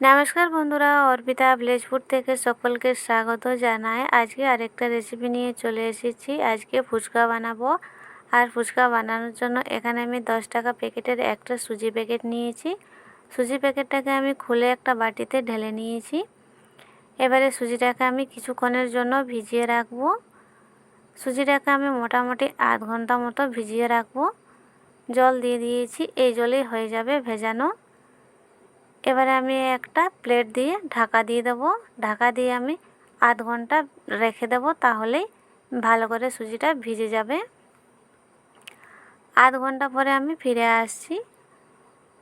নমস্কার বন্ধুরা, Arpita village food থেকে সকলকে স্বাগত জানাই। আজকে আরেকটা রেসিপি নিয়ে চলে এসেছি। আজকে ফুচকা বানাবো। আর ফুচকা বানানোর জন্য এখানে আমি 10 টাকা প্যাকেটের একটা সুজি প্যাকেট নিয়েছি। সুজি প্যাকেটটাকে আমি খুলে একটা বাটিতে ঢেলে নিয়েছি। এবারে সুজিটাকে আমি কিছুক্ষণের জন্য ভিজিয়ে রাখবো। সুজিটাকে আমি মোটামুটি আধ ঘন্টা মতো ভিজিয়ে রাখবো। জল দিয়ে দিয়েছি, এই জলেই হয়ে যাবে ভেজানো। এবারে আমি একটা প্লেট দিয়ে ঢাকা দিয়ে দেবো। ঢাকা দিয়ে আমি আধ ঘন্টা রেখে দেবো, তাহলেই ভালো করে সুজিটা ভিজে যাবে। আধ ঘন্টা পরে আমি ফিরে আসছি।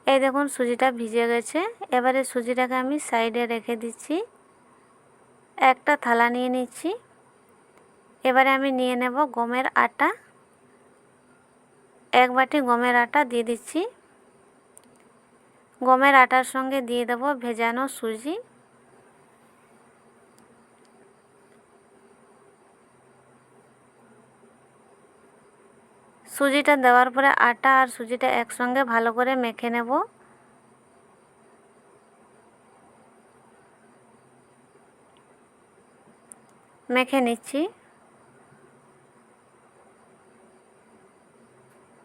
এই দেখুন সুজিটা ভিজে গেছে। এবারে সুজিটাকে আমি সাইডে রেখে দিচ্ছি। একটা থালা নিয়ে নিচ্ছি। এবারে আমি নিয়ে নেব গমের আটা। এক বাটি গমের আটা দিয়ে দিচ্ছি। গমের আটার সঙ্গে দিয়ে দেব ভেজানো সুজি। সুজিটা দেওয়ার পরে আটা আর সুজিটা একসঙ্গে ভালো করে মেখে নেব। মেখে নিচ্ছি।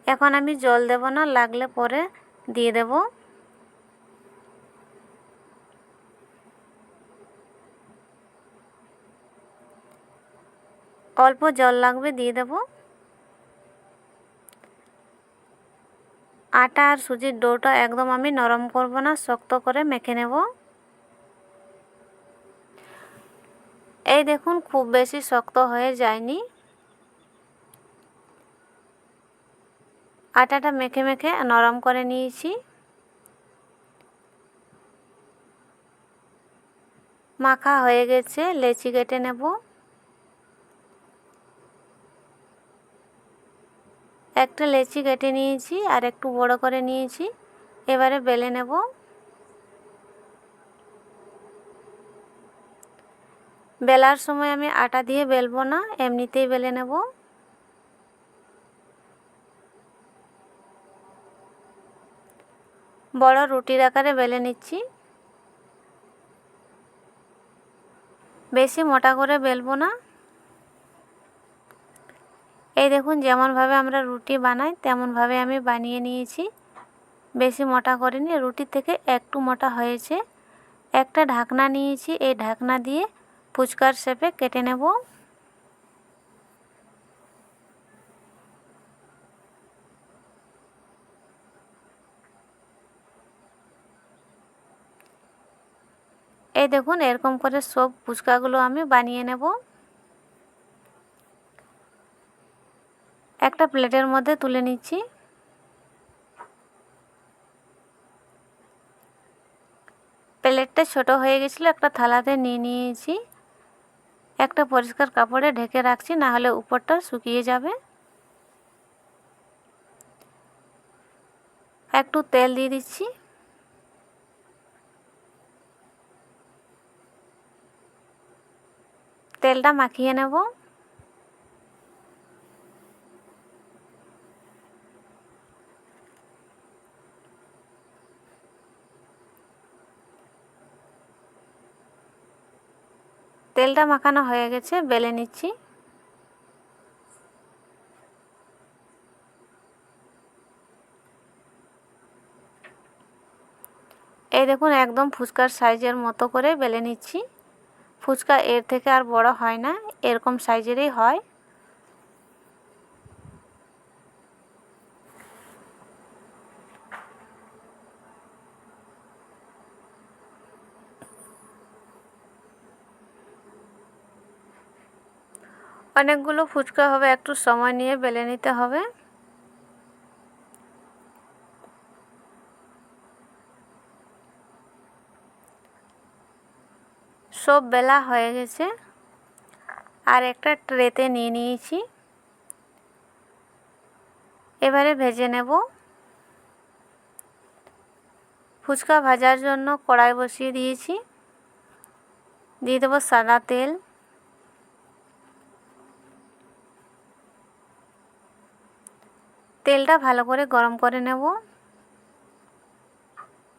এখন আমি জল দেব না, লাগলে পরে দিয়ে দেব। অল্প জল লাগবে, দিয়ে দেব। আটা আর সুজির ডোটা একদম আমি নরম করব না, শক্ত করে মেখে নেব। এই দেখুন খুব বেশি শক্ত হয়ে যায়নি। আটাটা মেখে মেখে নরম করে নিয়েছি। মাখা হয়ে গেছে, লেচি কেটে নেব। একটা লেচি কেটে নিয়েছি আর একটু বড় করে নিয়েছি। এবারে বেলে নেব। বেলার সময় আমি আটা দিয়ে বেলবো না, এমনিতেই বেলে নেব। বড় রুটির আকারে বেলে নিচ্ছি। বেশি মোটা করে বেলবো না। এই দেখুন যেমনভাবে আমরা রুটি বানাই তেমনভাবে আমি বানিয়ে নিয়েছি। বেশি মোটা করিনি, রুটির থেকে একটু মোটা হয়েছে। একটা ঢাকনা নিয়েছি, এই ঢাকনা দিয়ে ফুচকার শেপে কেটে নেব। এই দেখুন এরকম করে সব ফুচকাগুলো আমি বানিয়ে নেব। একটা প্লেটের মধ্যে তুলে নিচ্ছি। প্লেটটা ছোট হয়ে গেছিলো, একটা থালাতে নিয়ে নিয়েছি। একটা পরিষ্কার কাপড়ে ঢেকে রাখছি, না হলে উপরটা শুকিয়ে যাবে। একটু তেল দিয়ে দিচ্ছি। তেলটা মাখিয়ে নেব। তেলটা মাখানো হয়ে গেছে, বেলে নিচ্ছি। এই দেখুন একদম ফুচকার সাইজের মতো করে বেলে নিচ্ছি। ফুচকা এর থেকে আর বড় হয় না, এরকম সাইজেরই হয়। অনেকগুলো ফুচকা হবে, একটু সময় নিয়ে বেলে নিতে হবে। সব বেলা হয়ে গেছে। আর একটা ট্রেতে নিয়ে নিয়েছি। এবারে ভেজে নেব। ফুচকা ভাজার জন্য কড়াই বসিয়ে দিয়েছি। দিয়ে দেবো সাদা তেল। তেলটা ভালো করে গরম করে নেব।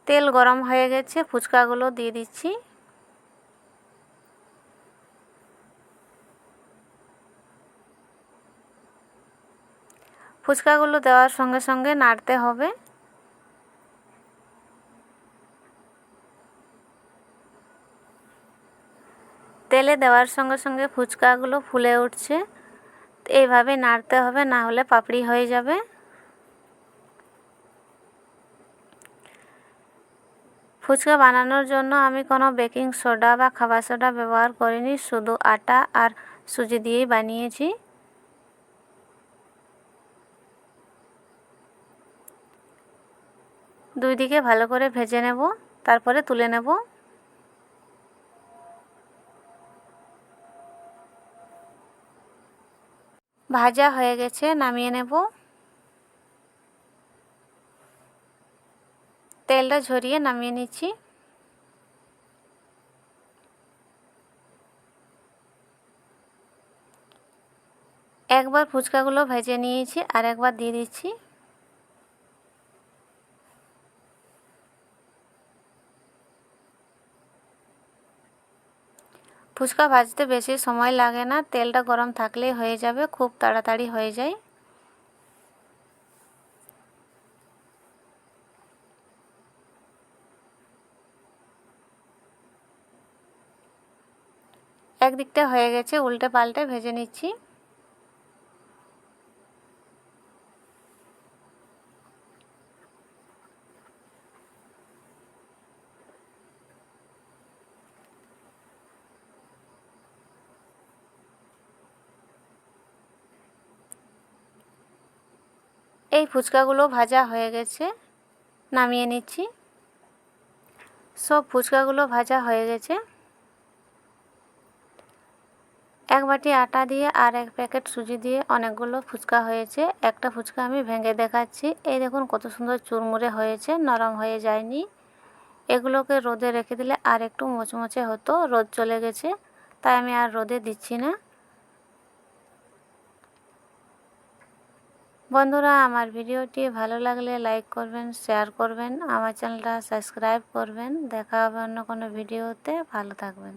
তেল গরম হয়ে গেছে, ফুচকাগুলো দিয়ে দিচ্ছি। ফুচকাগুলো দেওয়ার সঙ্গে সঙ্গে নাড়তে হবে। তেলে দেওয়ার সঙ্গে সঙ্গে ফুচকাগুলো ফুলে উঠছে। এইভাবে নাড়তে হবে, না হলে পাপড়ি হয়ে যাবে। ফুচকা বানানোর জন্য আমি কোনো বেকিং সোডা বা খাবার সোডা ব্যবহার করিনি, শুধু আটা আর সুজি দিয়েই বানিয়েছি। দুই দিকে ভালো করে ভেজে নেব, তারপরে তুলে নেব। ভাজা হয়ে গেছে, নামিয়ে নেব। তেলটা ঝরিয়ে নামিয়ে নিচ্ছি। একবার ফুচকাগুলো ভেজে নিয়েছি, আর একবার দিয়ে দিচ্ছি। ফুচকা ভাজতে বেশি সময় লাগে না, তেলটা গরম থাকলেই হয়ে যাবে, খুব তাড়াতাড়ি হয়ে যায়। একদিকটা হয়ে গেছে, উল্টে পাল্টে ভেজে নিচ্ছি। এই ফুচকাগুলো ভাজা হয়ে গেছে, নামিয়ে নিচ্ছি। সব ফুচকাগুলো ভাজা হয়ে গেছে। এক বাটি আটা দিয়ে আর এক প্যাকেট সুজি দিয়ে অনেকগুলো ফুচকা হয়েছে। একটা ফুচকা আমি ভেঙে দেখাচ্ছি। এই দেখুন কত সুন্দর চুরমুরে হয়েছে, নরম হয়ে যায়নি। এগুলোকে রোদে রেখে দিলে আর একটু মোচমোচে হতো, রোদ চলে গেছে তাই আমি আর রোদে দিচ্ছি না। বন্ধুরা, আমার ভিডিওটি ভালো লাগলে লাইক করবেন, শেয়ার করবেন, আমার চ্যানেলটা সাবস্ক্রাইব করবেন। দেখা হবে অন্য কোনো ভিডিওতে। ভালো থাকবেন।